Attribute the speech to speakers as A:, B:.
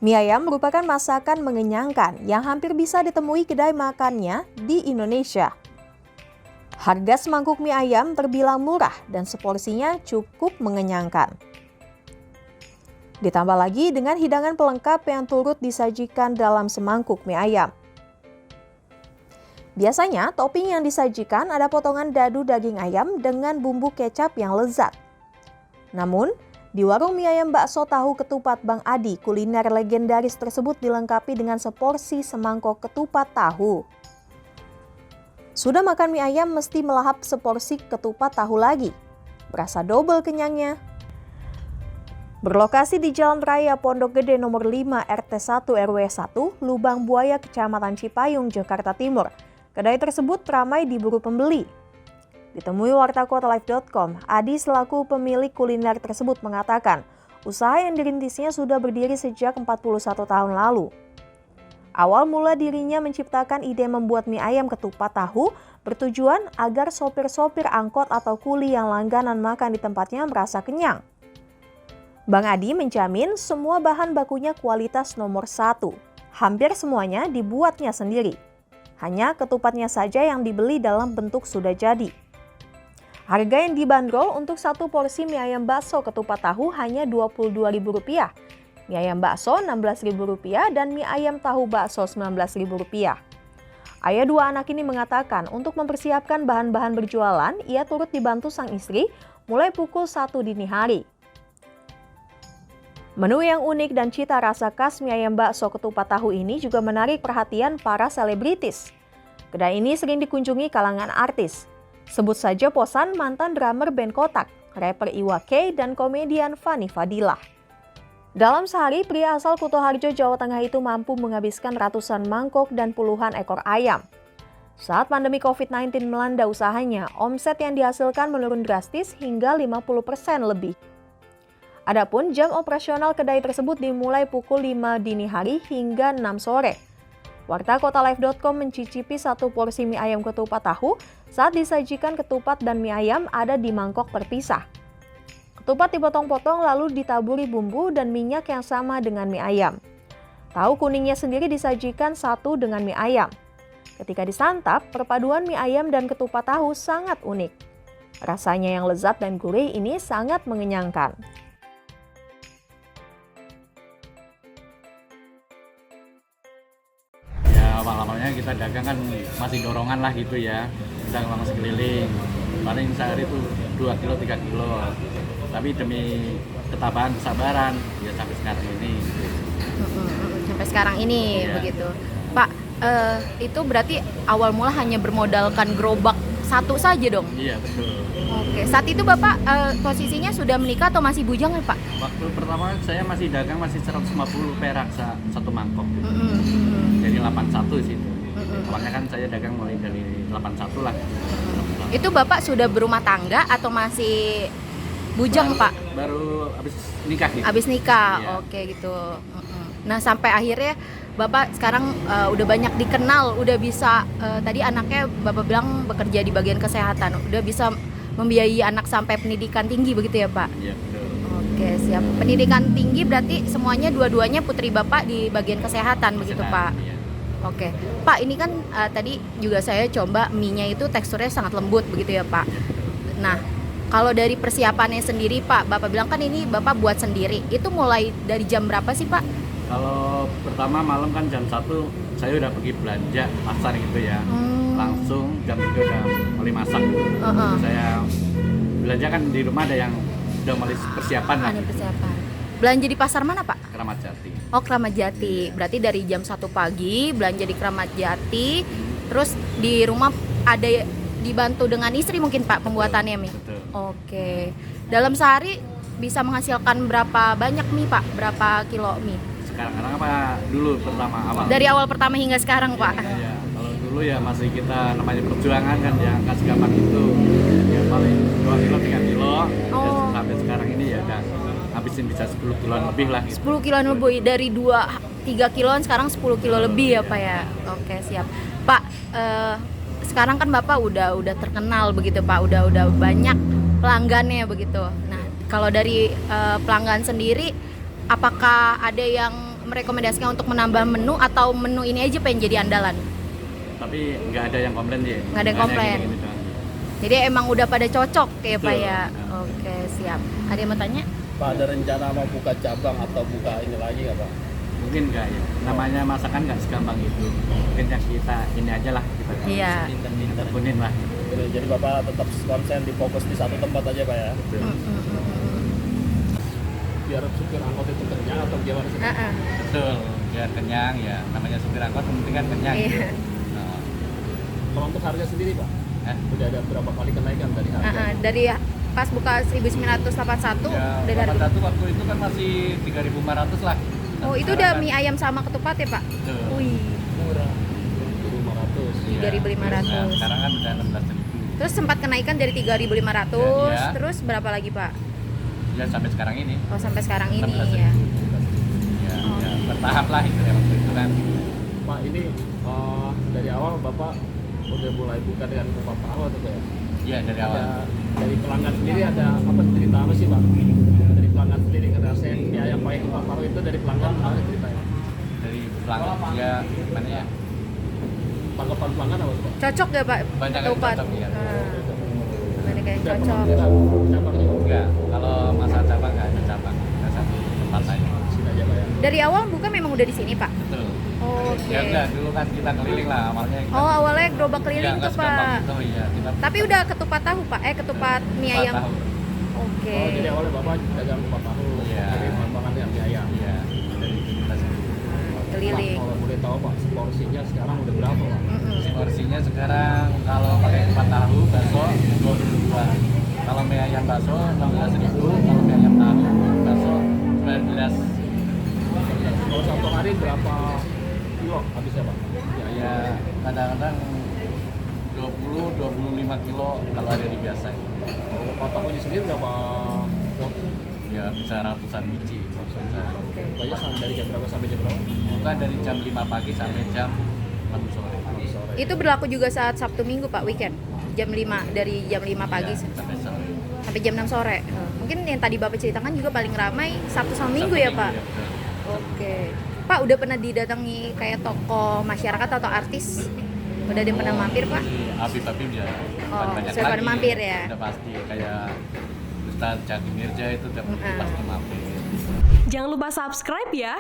A: Mie ayam merupakan masakan mengenyangkan yang hampir bisa ditemui kedai makannya di Indonesia. Harga semangkuk mie ayam terbilang murah dan seporsinya cukup mengenyangkan. Ditambah lagi dengan hidangan pelengkap yang turut disajikan dalam semangkuk mie ayam. Biasanya topping yang disajikan ada potongan dadu daging ayam dengan bumbu kecap yang lezat. Namun, di warung mie ayam bakso tahu ketupat Bang Adi, kuliner legendaris tersebut dilengkapi dengan seporsi semangkok ketupat tahu. Sudah makan mie ayam mesti melahap seporsi ketupat tahu lagi. Berasa double kenyangnya. Berlokasi di Jalan Raya Pondok Gede nomor 5 RT 1 RW 1, Lubang Buaya, Kecamatan Cipayung, Jakarta Timur. Kedai tersebut ramai diburu pembeli. Ditemui wartakotalife.com, Adi selaku pemilik kuliner tersebut mengatakan, usaha yang dirintisnya sudah berdiri sejak 41 tahun lalu. Awal mula dirinya menciptakan ide membuat mie ayam ketupat tahu bertujuan agar sopir-sopir angkot atau kuli yang langganan makan di tempatnya merasa kenyang. Bang Adi menjamin semua bahan bakunya kualitas nomor 1. Hampir semuanya dibuatnya sendiri. Hanya ketupatnya saja yang dibeli dalam bentuk sudah jadi. Harga yang dibanderol untuk satu porsi mie ayam bakso ketupat tahu hanya Rp22.000. Mie ayam bakso Rp16.000 dan mie ayam tahu bakso Rp19.000. Ayah dua anak ini mengatakan untuk mempersiapkan bahan-bahan berjualan, ia turut dibantu sang istri mulai pukul 1 dini hari. Menu yang unik dan cita rasa khas mie ayam bakso ketupat tahu ini juga menarik perhatian para selebritis. Kedai ini sering dikunjungi kalangan artis. Sebut saja Posan mantan drummer band Kotak, rapper Iwa K, dan komedian Fanny Fadillah. Dalam sehari, pria asal Kutoharjo, Jawa Tengah itu mampu menghabiskan ratusan mangkok dan puluhan ekor ayam. Saat pandemi COVID-19 melanda usahanya, omset yang dihasilkan menurun drastis hingga 50% lebih. Adapun jam operasional kedai tersebut dimulai pukul 5 dini hari hingga 6 sore. Wartakotalife.com mencicipi satu porsi mie ayam ketupat tahu saat disajikan ketupat dan mie ayam ada di mangkok terpisah. Ketupat dipotong-potong lalu ditaburi bumbu dan minyak yang sama dengan mie ayam. Tahu kuningnya sendiri disajikan satu dengan mie ayam. Ketika disantap, perpaduan mie ayam dan ketupat tahu sangat unik. Rasanya yang lezat dan gurih ini sangat mengenyangkan.
B: Awal-awalnya kita dagang kan masih dorongan lah gitu ya, kita masih keliling, paling sehari itu 2 kilo 3 kilo, tapi demi ketabahan kesabaran ya sampai sekarang ini.
C: Sampai sekarang ini ya. Begitu Pak, itu berarti awal mula hanya bermodalkan gerobak satu saja dong?
B: Iya betul.
C: Oke, saat itu Bapak posisinya sudah menikah atau masih bujang ya Pak?
B: Waktu pertama saya masih dagang masih 150 perak satu mangkok gitu. Jadi 81 sih itu. Awalnya kan saya dagang mulai dari 81 lah.
C: Itu Bapak sudah berumah tangga atau masih bujang Pak?
B: Baru habis nikah gitu.
C: Habis nikah,
B: iya.
C: Oke gitu. Nah sampai akhirnya Bapak sekarang udah banyak dikenal, udah bisa, tadi anaknya Bapak bilang bekerja di bagian kesehatan, udah bisa membiayai anak sampai pendidikan tinggi begitu ya Pak?
B: Iya betul.
C: Oke siap. Pendidikan tinggi berarti semuanya dua-duanya putri Bapak di bagian kesehatan begitu Pak?
B: Iya.
C: Oke, Pak ini kan tadi juga saya coba mie-nya itu teksturnya sangat lembut begitu ya Pak. Nah, kalau dari persiapannya sendiri Pak, Bapak bilang kan ini Bapak buat sendiri. Itu mulai dari jam berapa sih Pak?
B: Kalau pertama malam kan jam 1 saya udah pergi belanja pasar gitu ya. Langsung jam 3 udah mulai masak. Saya belanja kan di rumah ada yang udah mulai persiapan lah.
C: Ada persiapan. Belanja di pasar mana Pak?
B: Kramat Jati.
C: Oh Kramat Jati, berarti dari jam 1 pagi belanja di Kramat Jati, terus di rumah ada dibantu dengan istri mungkin Pak pembuatannya mie?
B: Betul.
C: Oke, dalam sehari bisa menghasilkan berapa banyak mie Pak? Berapa kilo mie?
B: Sekarang apa dulu pertama awal?
C: Dari awal pertama hingga sekarang Pak?
B: Ya, kalau dulu ya masih kita namanya perjuangan kan ya, nggak segampang itu. Ya paling 2 kilo 3 kilo, ya, sampai sekarang ini ya udah habisin bisa 10 kiloan lebih lah gitu.
C: 10 kiloan lebih, dari 2-3 kiloan sekarang 10 kilo lebih ya Pak ya? Oke siap Pak, sekarang kan Bapak udah terkenal begitu Pak, udah banyak pelanggannya begitu. Nah kalau dari pelanggan sendiri, apakah ada yang merekomendasikan untuk menambah menu atau menu ini aja pengen jadi andalan?
B: Tapi nggak ada yang komplain ya.
C: Nggak ada yang komplain.
B: Gini-gini doang.
C: Jadi emang udah pada cocok ya Pak
B: Betul.
C: ya? Oke, siap. Ada yang mau tanya?
D: Pak, ada rencana mau buka cabang atau buka ini lagi nggak Pak?
B: Mungkin nggak ya. Namanya masakan nggak segampang itu. Mungkin yang kita ini aja lah kita
C: Iya.
B: tekunin lah.
D: Jadi Bapak tetap konsen difokus di satu tempat aja Pak ya?
B: Betul.
D: Biar supir angkot itu kenyang atau gimana sih?
B: Betul. Biar kenyang ya. Namanya supir angkot yang penting kan kenyang.
C: Iya.
B: Nah,
D: Kalau untuk harga sendiri Pak, udah ada berapa kali kenaikan dari harga?
C: Dari pas buka 1981
B: ya,
C: udah dari.
B: satu waktu itu kan masih 3.500 lah.
C: Oh, itu udah mie ayam sama ketupat ya Pak?
B: Betul.
C: Wih,
D: Murah, 1.500.
B: Iya.
C: 3.500.
B: Nah, sekarang kan udah 16.000.
C: Terus sempat kenaikan dari 3.500,
B: Iya.
C: terus berapa lagi Pak?
B: Ya sampai sekarang ini.
C: Oh, sampai sekarang ini
B: 16.000.
C: ya.
B: Ya, ya, bertahap lah itu ya waktu itu kan.
D: Pak, ini dari awal Bapak udah mulai buka dengan kupat tahu atau ya?
B: Iya dari awal.
D: Dari pelanggan sendiri ada apa cerita apa sih Pak? Dari pelanggan sendiri ngerasain mie ayam pakai kupat tahu itu dari pelanggan apa ceritanya?
B: Dari pelanggan ya mana ya?
D: Tanggapan pelanggan apa sih Pak?
C: Cocok gak Pak?
B: Banyak yang
C: Ketupat.
B: cocok, iya.
C: Banyak yang
D: Udah
C: cocok.
D: pernah cabang juga?
B: Enggak, kalau masalah cabang nggak ada cabang, ada satu tempat aja.
D: Sini aja Pak ya?
C: Dari awal buka memang udah di sini Pak?
B: Betul.
C: Oke.
B: Ya enggak, dulu kan kita keliling lah awalnya. Kita,
C: Oh, awalnya gerobak
B: ya,
C: keliling
B: nggak
C: tuh
B: segampang
C: Pak.
B: itu, ya, kita
C: Tapi udah ketupat tahu Pak? Ketupat mie
B: empat
C: ayam.
B: tahun.
C: Oke.
D: Oh, jadi awalnya Bapak dagang kupat tahu,
B: Iya.
D: jadi pengembangannya mie ayam.
B: Iya, dari kita sendiri.
C: Keliling.
D: Pak, kalau boleh tahu Pak, porsinya sekarang udah berapa Pak?
B: Porsinya sekarang kalau pakai kupat tahu bakso 22. Kalau mie ayam bakso 16.000, kalau mie ayam tahu bakso 19.
D: Kalau satu hari berapa kilo habisnya Pak?
B: Ya kadang-kadang 20-25 kilo kalau hari biasa.
D: Kalau kupat tahunya sendiri berapa pot?
B: Ya bisa ratusan biji.
D: Bukanya dari jam berapa sampai jam berapa?
B: Bukan dari jam 5 pagi sampai jam 6 sore.
C: Itu berlaku juga saat Sabtu Minggu Pak, weekend. Jam 5 dari jam 5 pagi
B: Ya, sampai sore.
C: sampai jam 6 sore. Mungkin yang tadi Bapak ceritakan juga paling ramai Sabtu sama Minggu ya Pak.
B: betul.
C: Oke. Pak udah pernah didatangi kayak tokoh masyarakat atau artis? Udah ada yang pernah mampir Pak?
B: Habib ya.
C: Oh,
B: banyak
C: sudah pada
B: lagi.
C: mampir ya?
B: Udah pasti kayak Ustaz Jaki Mirja itu udah pasti mampir.
E: Jangan lupa subscribe ya.